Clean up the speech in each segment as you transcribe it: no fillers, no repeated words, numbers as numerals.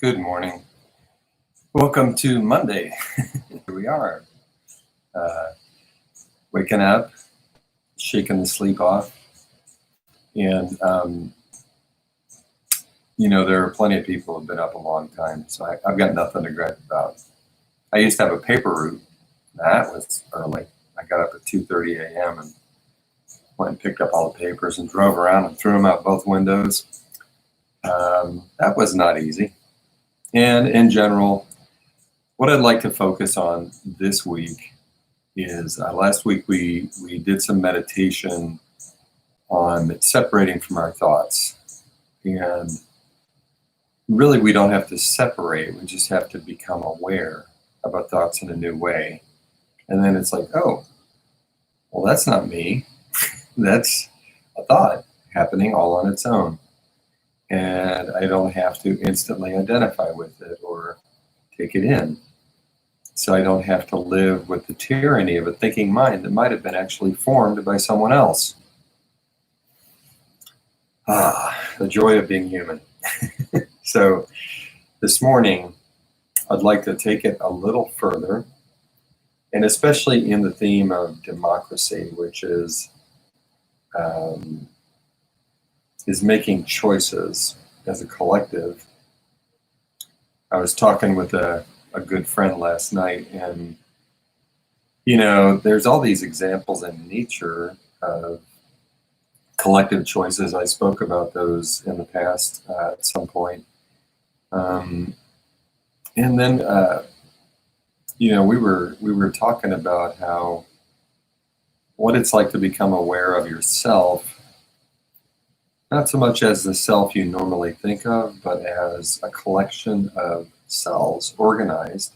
Good morning. Welcome to Monday. Here we are, waking up, shaking the sleep off. And, there are plenty of people who have been up a long time, so I've got nothing to gripe about. I used to have a paper route. That was early. I got up at 2:30 a.m. and went and picked up all the papers and drove around and threw them out both windows. That was not easy. And in general, what I'd like to focus on this week is last week we did some meditation on separating from our thoughts. And really, we don't have to separate. We just have to become aware of our thoughts in a new way. And then it's like, oh, well, that's not me. That's a thought happening all on its own. And I don't have to instantly identify with it or take it in. So I don't have to live with the tyranny of a thinking mind that might have been actually formed by someone else. The joy of being human. So this morning, I'd like to take it a little further, and especially in the theme of democracy, which is making choices as a collective. I was talking with a good friend last night, and there's all these examples in nature of collective choices. I spoke about those in the past at some point. And then we were talking about what it's like to become aware of yourself, not so much as the self you normally think of, but as a collection of cells organized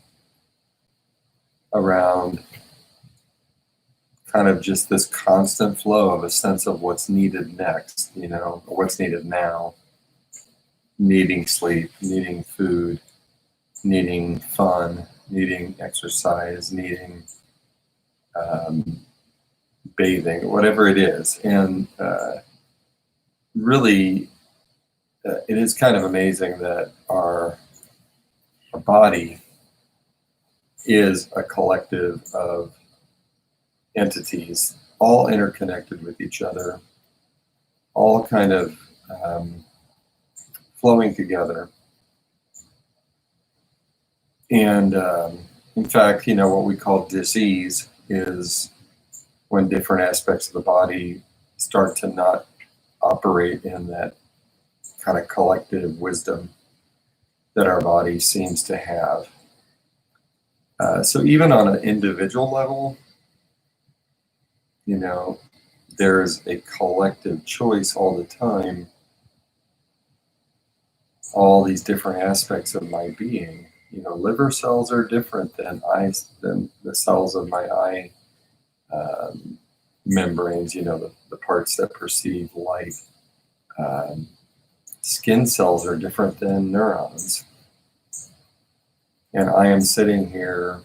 around kind of just this constant flow of a sense of what's needed next, or what's needed now, needing sleep, needing food, needing fun, needing exercise, needing bathing, whatever it is. And really, it is kind of amazing that our body is a collective of entities, all interconnected with each other, all kind of flowing together. And in fact, what we call disease is when different aspects of the body start to not operate in that kind of collective wisdom that our body seems to have. So even on an individual level, there's a collective choice all the time. All these different aspects of my being. Liver cells are different than the cells of my eye membranes, the parts that perceive light. Skin cells are different than neurons. And I am sitting here,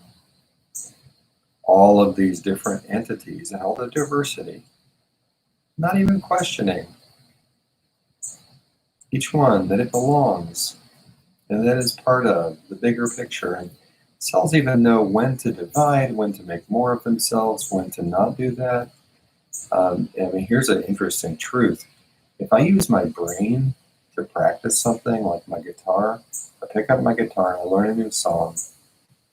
all of these different entities and all the diversity, not even questioning each one that it belongs and that is part of the bigger picture. And cells even know when to divide, when to make more of themselves, when to not do that. Here's an interesting truth. If I use my brain to practice something like my guitar, I pick up my guitar and I learn a new song,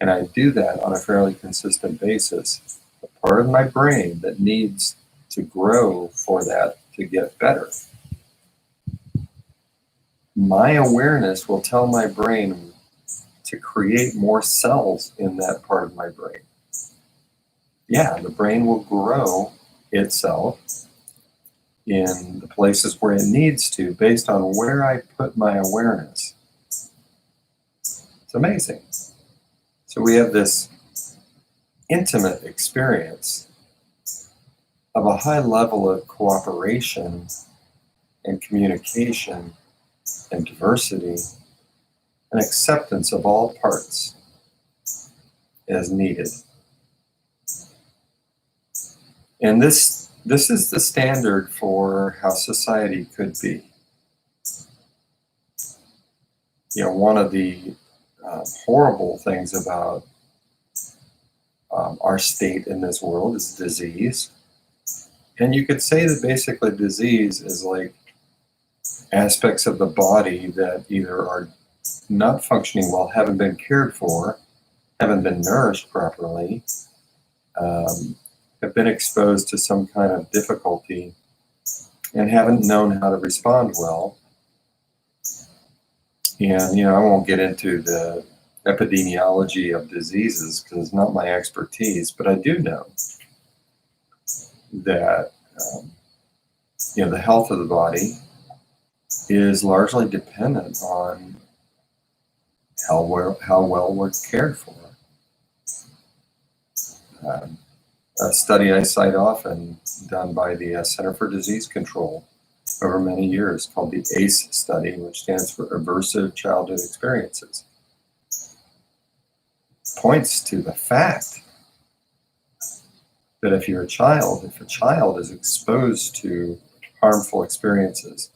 and I do that on a fairly consistent basis, the part of my brain that needs to grow for that to get better, my awareness will tell my brain to create more cells in that part of my brain. Yeah, the brain will grow itself in the places where it needs to based on where I put my awareness. It's amazing. So we have this intimate experience of a high level of cooperation and communication and diversity and acceptance of all parts as needed. And this is the standard for how society could be. one of the horrible things about our state in this world is disease. And you could say that basically disease is like aspects of the body that either are not functioning well, haven't been cared for, haven't been nourished properly, have been exposed to some kind of difficulty, and haven't known how to respond well. And, I won't get into the epidemiology of diseases because it's not my expertise, but I do know that, the health of the body is largely dependent on how well we're cared for. A study I cite often, done by the Center for Disease Control over many years, called the ACE study, which stands for Aversive Childhood Experiences, points to the fact that if a child is exposed to harmful experiences,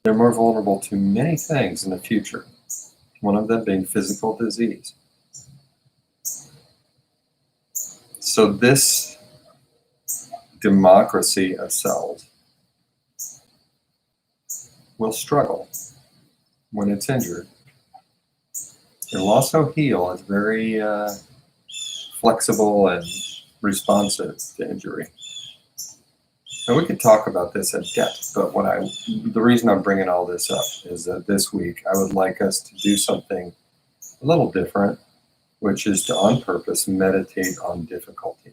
they're more vulnerable to many things in the future, one of them being physical disease. So this democracy of cells will struggle when it's injured. It will also heal. It's very flexible and responsive to injury. And we could talk about this at depth, but the reason I'm bringing all this up is that this week I would like us to do something a little different, which is to, on purpose, meditate on difficulty.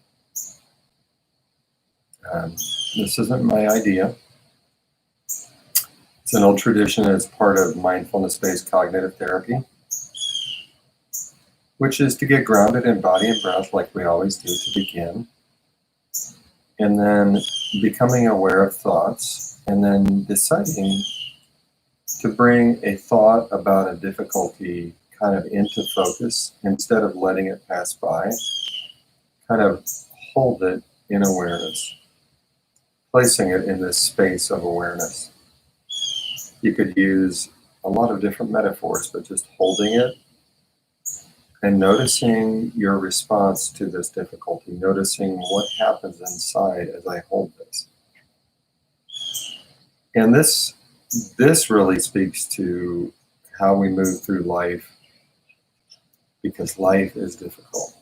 This isn't my idea. It's an old tradition. It's part of mindfulness-based cognitive therapy, which is to get grounded in body and breath like we always do to begin, and then becoming aware of thoughts, and then deciding to bring a thought about a difficulty kind of into focus instead of letting it pass by. Kind of hold it in awareness, placing it in this space of awareness. You could use a lot of different metaphors, but just holding it and noticing your response to this difficulty, noticing what happens inside as I hold this. And this really speaks to how we move through life, because life is difficult.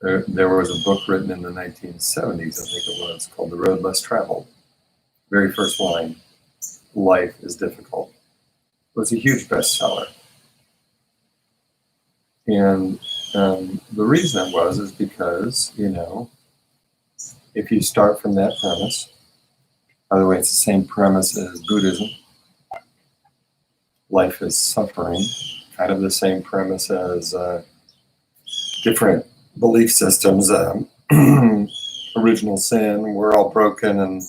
There was a book written in the 1970s, I think it was, called The Road Less Traveled. Very first line, life is difficult. It was a huge bestseller. And the reason it was is because, if you start from that premise, by the way, it's the same premise as Buddhism. Life is suffering, kind of the same premise as different belief systems. Original sin, we're all broken and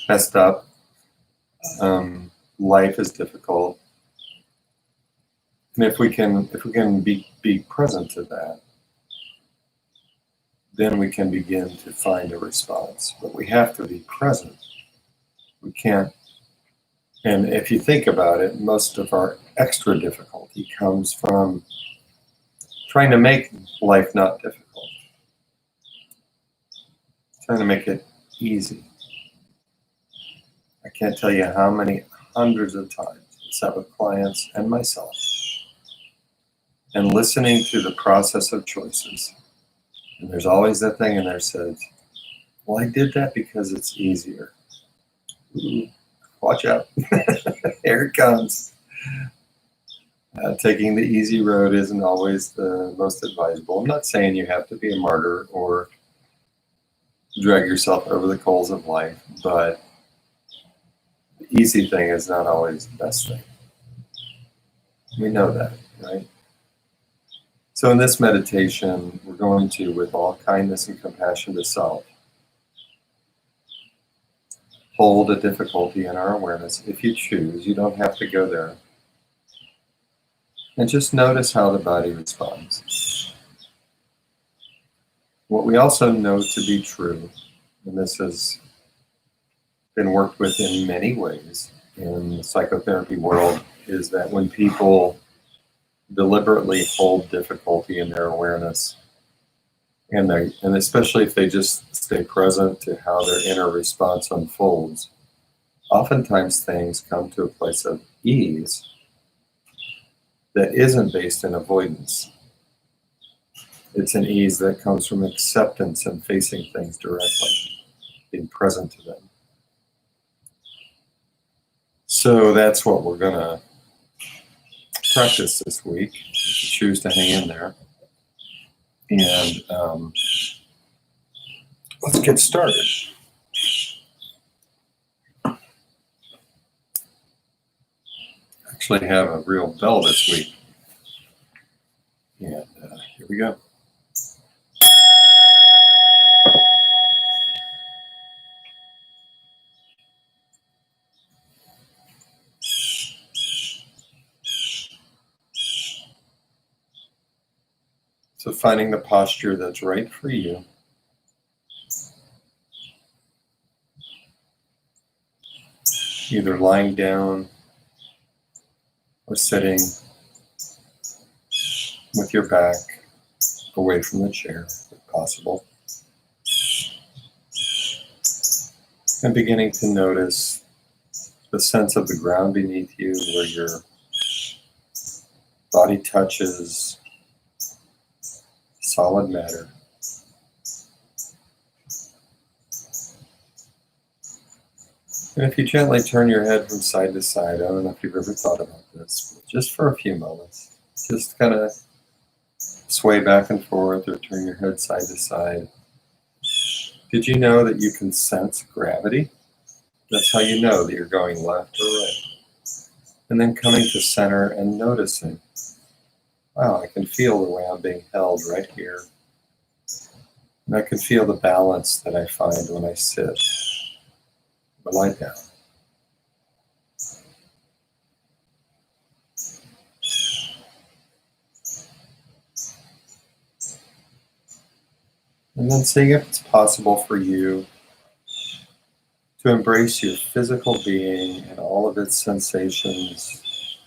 messed up. Life is difficult. And if we can be present to that, then we can begin to find a response. But we have to be present. We can't. And if you think about it, most of our extra difficulty comes from trying to make life not difficult, trying to make it easy. I can't tell you how many hundreds of times I sat with clients and myself and listening to the process of choices. And there's always that thing in there that says, well, I did that because it's easier. Ooh, watch out. Here it comes. Taking the easy road isn't always the most advisable. I'm not saying you have to be a martyr or drag yourself over the coals of life, but the easy thing is not always the best thing. We know that, right? So in this meditation, we're going to, with all kindness and compassion to self, hold a difficulty in our awareness. If you choose, you don't have to go there. And just notice how the body responds. What we also know to be true, and this is been worked with in many ways in the psychotherapy world is that when people deliberately hold difficulty in their awareness, and especially if they just stay present to how their inner response unfolds, oftentimes things come to a place of ease that isn't based in avoidance. It's an ease that comes from acceptance and facing things directly, being present to them. So that's what we're going to practice this week, if you choose to hang in there. And let's get started. Actually have a real bell this week. And here we go. So finding the posture that's right for you. Either lying down or sitting with your back away from the chair, if possible. And beginning to notice the sense of the ground beneath you, where your body touches solid matter. And if you gently turn your head from side to side, I don't know if you've ever thought about this, but just for a few moments, just kind of sway back and forth or turn your head side to side. Did you know that you can sense gravity? That's how you know that you're going left or right. And then coming to center and noticing, wow, I can feel the way I'm being held right here. And I can feel the balance that I find when I sit or lie down. And then seeing if it's possible for you to embrace your physical being and all of its sensations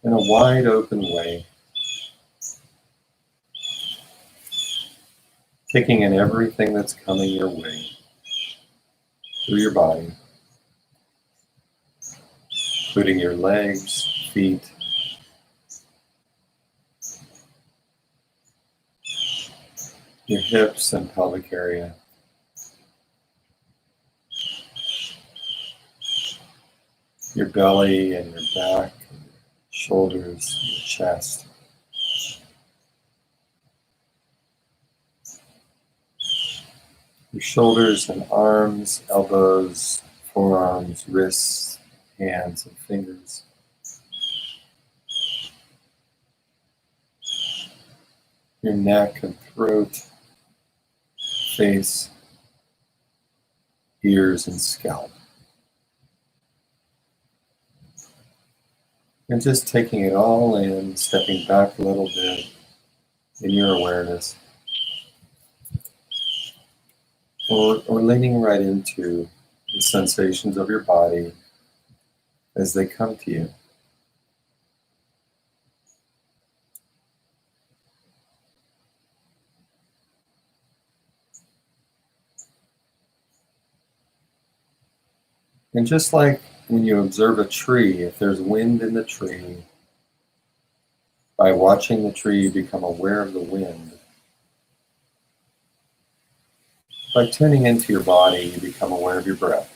in a wide open way, taking in everything that's coming your way through your body, including your legs, feet, your hips and pelvic area, your belly and your back, shoulders, your chest. Your shoulders and arms, elbows, forearms, wrists, hands, and fingers. Your neck and throat, face, ears, and scalp. And just taking it all in, stepping back a little bit in your awareness. Or leaning right into the sensations of your body as they come to you. And just like when you observe a tree, if there's wind in the tree, by watching the tree, you become aware of the wind. By tuning into your body, you become aware of your breath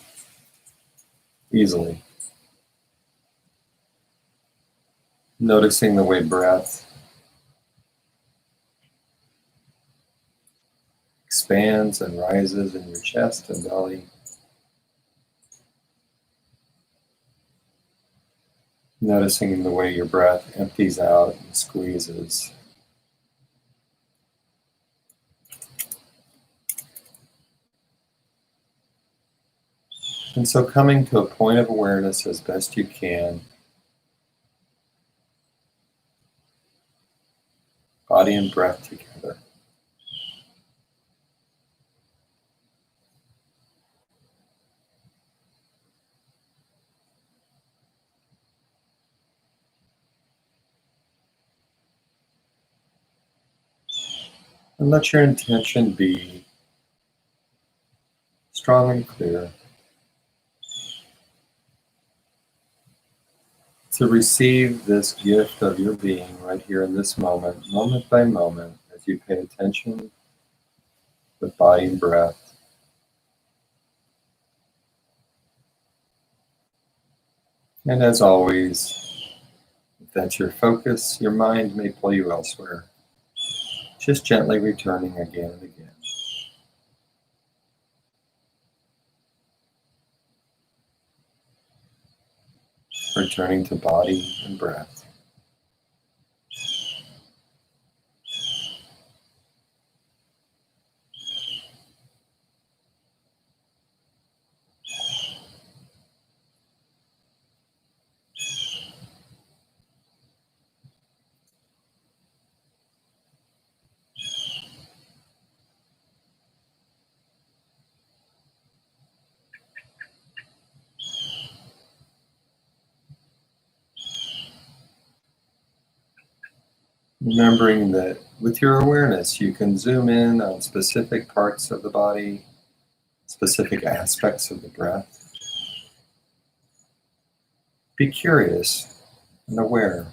easily. Noticing the way breath expands and rises in your chest and belly. Noticing the way your breath empties out and squeezes. And so coming to a point of awareness as best you can, body and breath together. And let your intention be strong and clear to receive this gift of your being right here in this moment, moment by moment, as you pay attention with body and breath. And as always, if that's your focus, your mind may pull you elsewhere, just gently returning again and again. Returning to body and breath. Remembering that with your awareness, you can zoom in on specific parts of the body, specific aspects of the breath. Be curious and aware.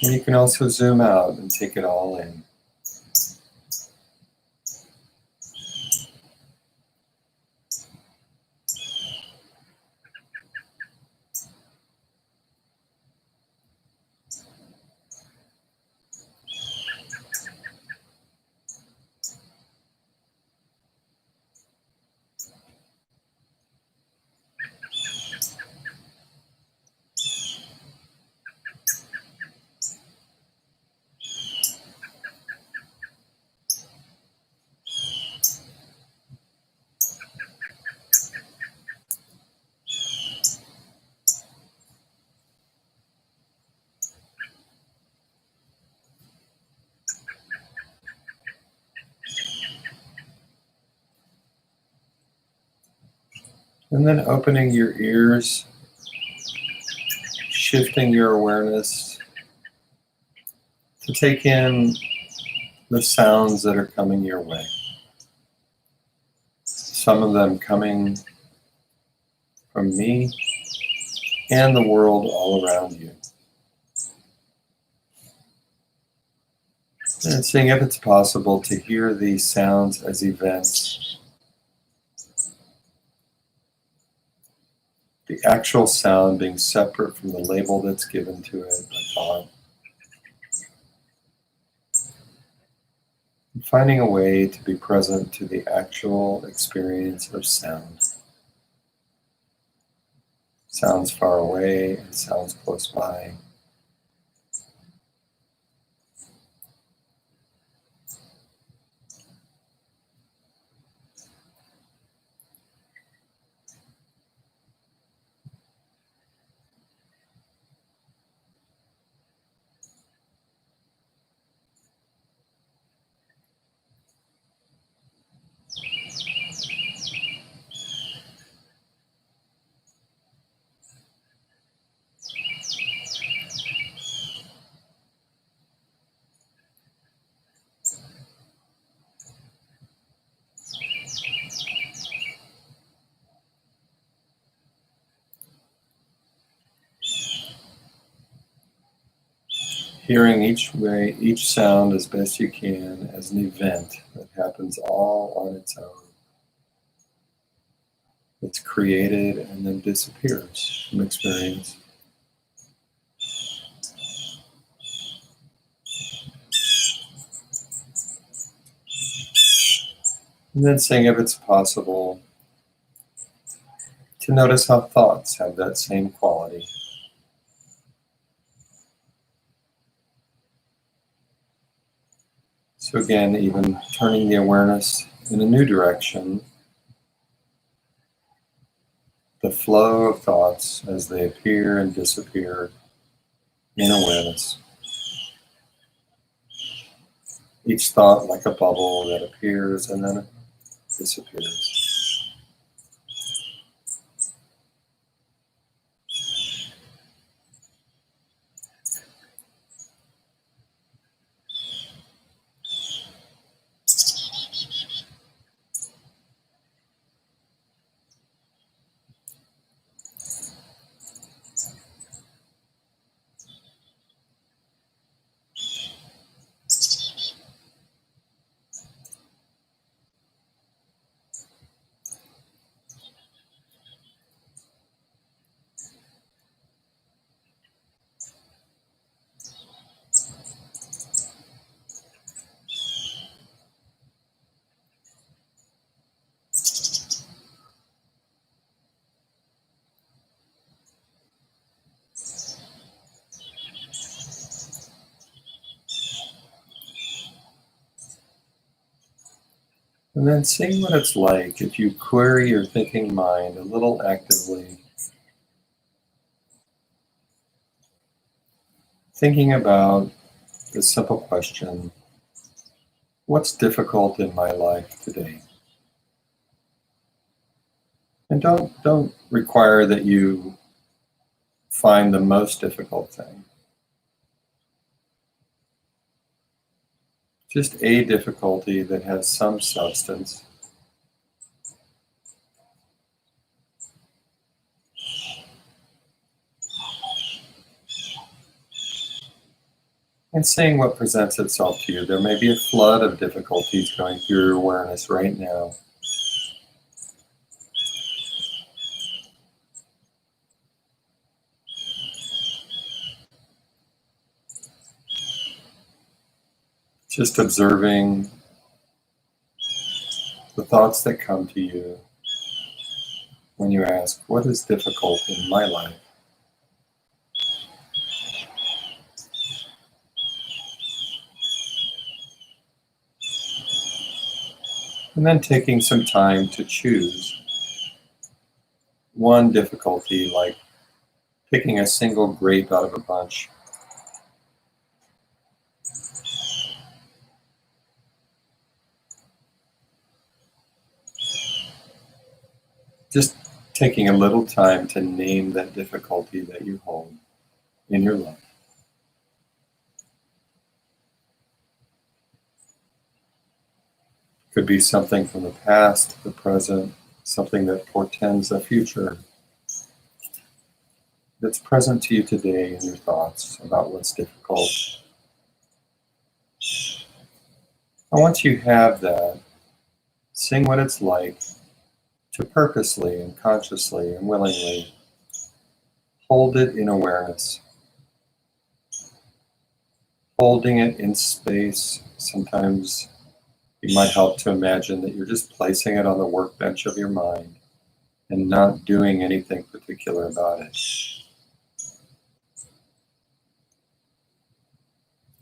And you can also zoom out and take it all in. And then opening your ears, shifting your awareness to take in the sounds that are coming your way. Some of them coming from me and the world all around you. And seeing if it's possible to hear these sounds as events. The actual sound being separate from the label that's given to it by thought. And finding a way to be present to the actual experience of sound. Sounds far away and sounds close by. Hearing each sound as best you can as an event that happens all on its own. It's created and then disappears from experience. And then seeing if it's possible to notice how thoughts have that same quality. So again, even turning the awareness in a new direction, the flow of thoughts as they appear and disappear in awareness. Each thought like a bubble that appears and then disappears. And then seeing what it's like if you query your thinking mind a little actively, thinking about the simple question, what's difficult in my life today? And don't require that you find the most difficult thing. Just a difficulty that has some substance. And seeing what presents itself to you. There may be a flood of difficulties going through your awareness right now. Just observing the thoughts that come to you when you ask, what is difficult in my life? And then taking some time to choose one difficulty, like picking a single grape out of a bunch. Just taking a little time to name that difficulty that you hold in your life. Could be something from the past, the present, something that portends the future that's present to you today in your thoughts about what's difficult. And once you have that, seeing what it's like to purposely and consciously and willingly hold it in awareness. Holding it in space. Sometimes it might help to imagine that you're just placing it on the workbench of your mind and not doing anything particular about it.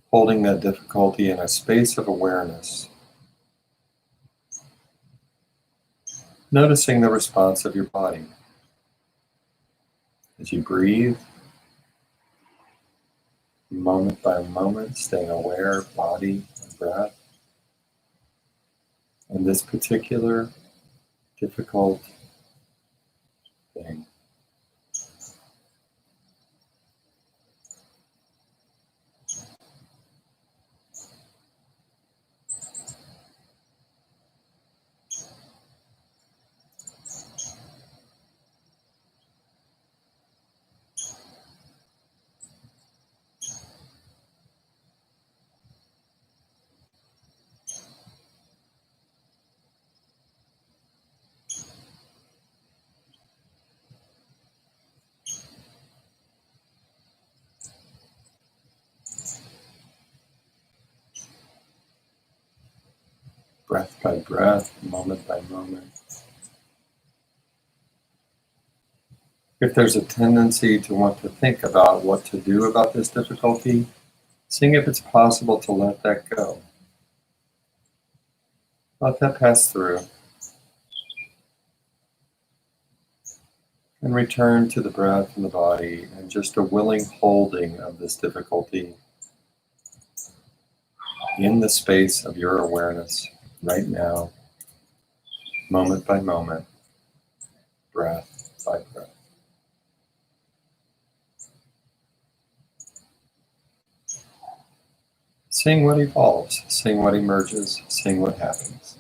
Holding that difficulty in a space of awareness. Noticing the response of your body. As you breathe, moment by moment, staying aware of body and breath. And this particular difficult thing. Breath by breath, moment by moment. If there's a tendency to want to think about what to do about this difficulty, seeing if it's possible to let that go. Let that pass through. And return to the breath and the body and just a willing holding of this difficulty in the space of your awareness right now, moment by moment, breath by breath. Seeing what evolves, seeing what emerges, seeing what happens.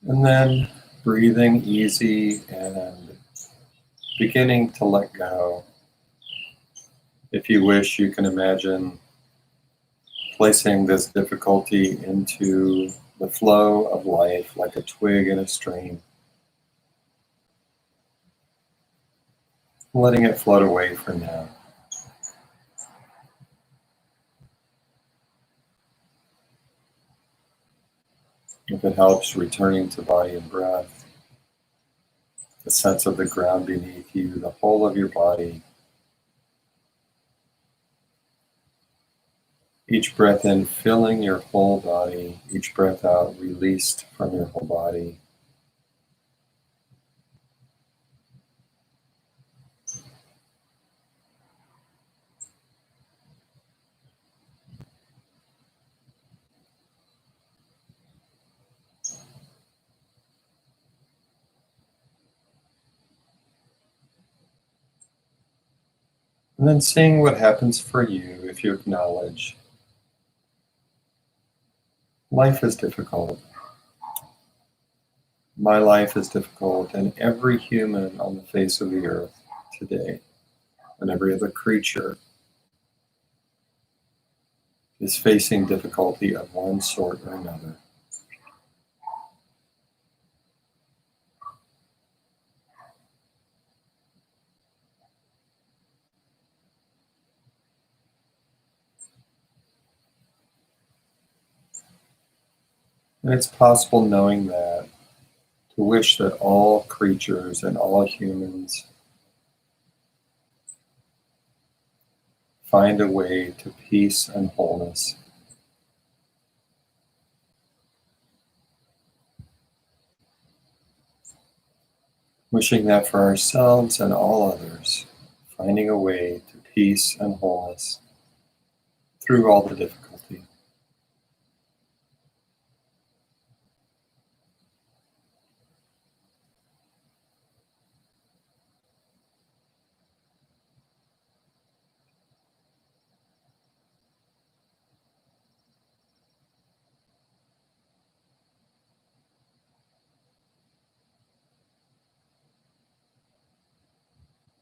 And then breathing easy and beginning to let go. If you wish, you can imagine placing this difficulty into the flow of life like a twig in a stream, letting it float away for now. If it helps, returning to body and breath, the sense of the ground beneath you, the whole of your body. Each breath in, filling your whole body. Each breath out, released from your whole body. And then seeing what happens for you if you acknowledge life is difficult. My life is difficult, and every human on the face of the earth today, and every other creature, is facing difficulty of one sort or another. And it's possible, knowing that, to wish that all creatures and all humans find a way to peace and wholeness. Wishing that for ourselves and all others, finding a way to peace and wholeness through all the difficulty.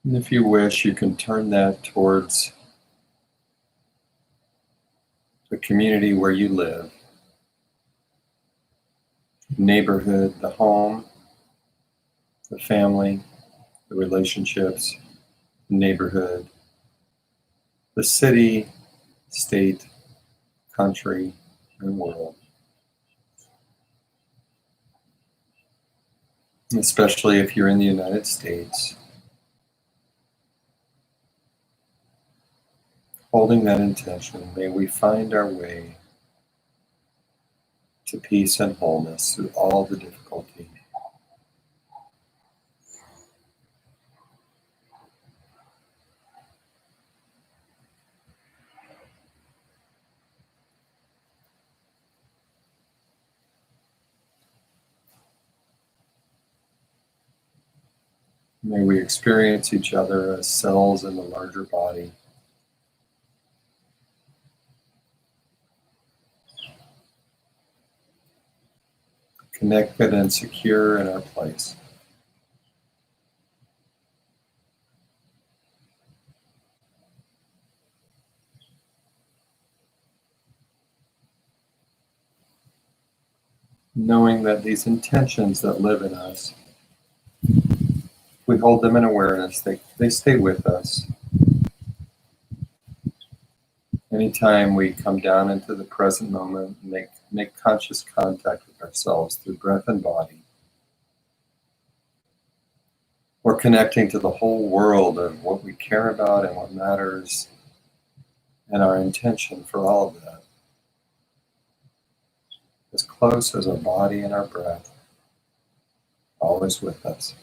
And if you wish, you can turn that towards the community where you live, neighborhood, the home, the family, the relationships, the neighborhood, the city, state, country, and world. Especially if you're in the United States, holding that intention, may we find our way to peace and wholeness through all the difficulty. May we experience each other as cells in the larger body. Connected and secure in our place. Knowing that these intentions that live in us, we hold them in awareness, they stay with us. Anytime we come down into the present moment, make conscious contact with ourselves through breath and body, we're connecting to the whole world of what we care about and what matters, and our intention for all of that, as close as our body and our breath, always with us.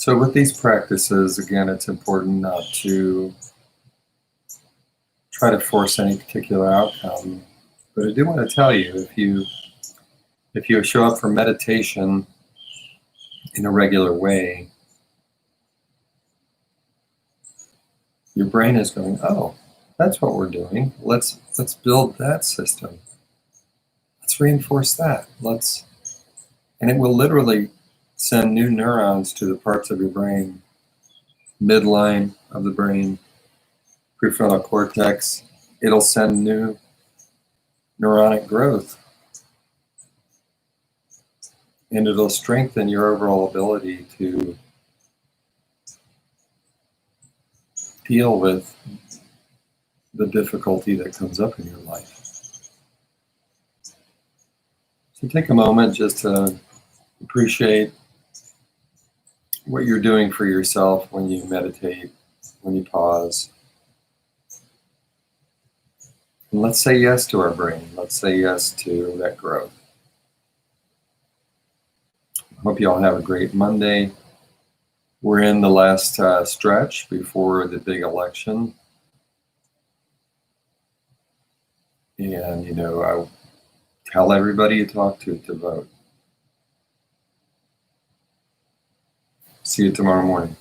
So with these practices, again, it's important not to try to force any particular outcome. But I do want to tell you, if you show up for meditation in a regular way, your brain is going, oh, that's what we're doing. Let's build that system. Let's reinforce that. And it will literally send new neurons to the parts of your brain, midline of the brain, prefrontal cortex. It'll send new neuronic growth. And it'll strengthen your overall ability to deal with the difficulty that comes up in your life. So take a moment just to appreciate what you're doing for yourself when you meditate, when you pause. And let's say yes to our brain. Let's say yes to that growth. I hope you all have a great Monday. We're in the last stretch before the big election. And, I tell everybody you talk to vote. See you tomorrow morning.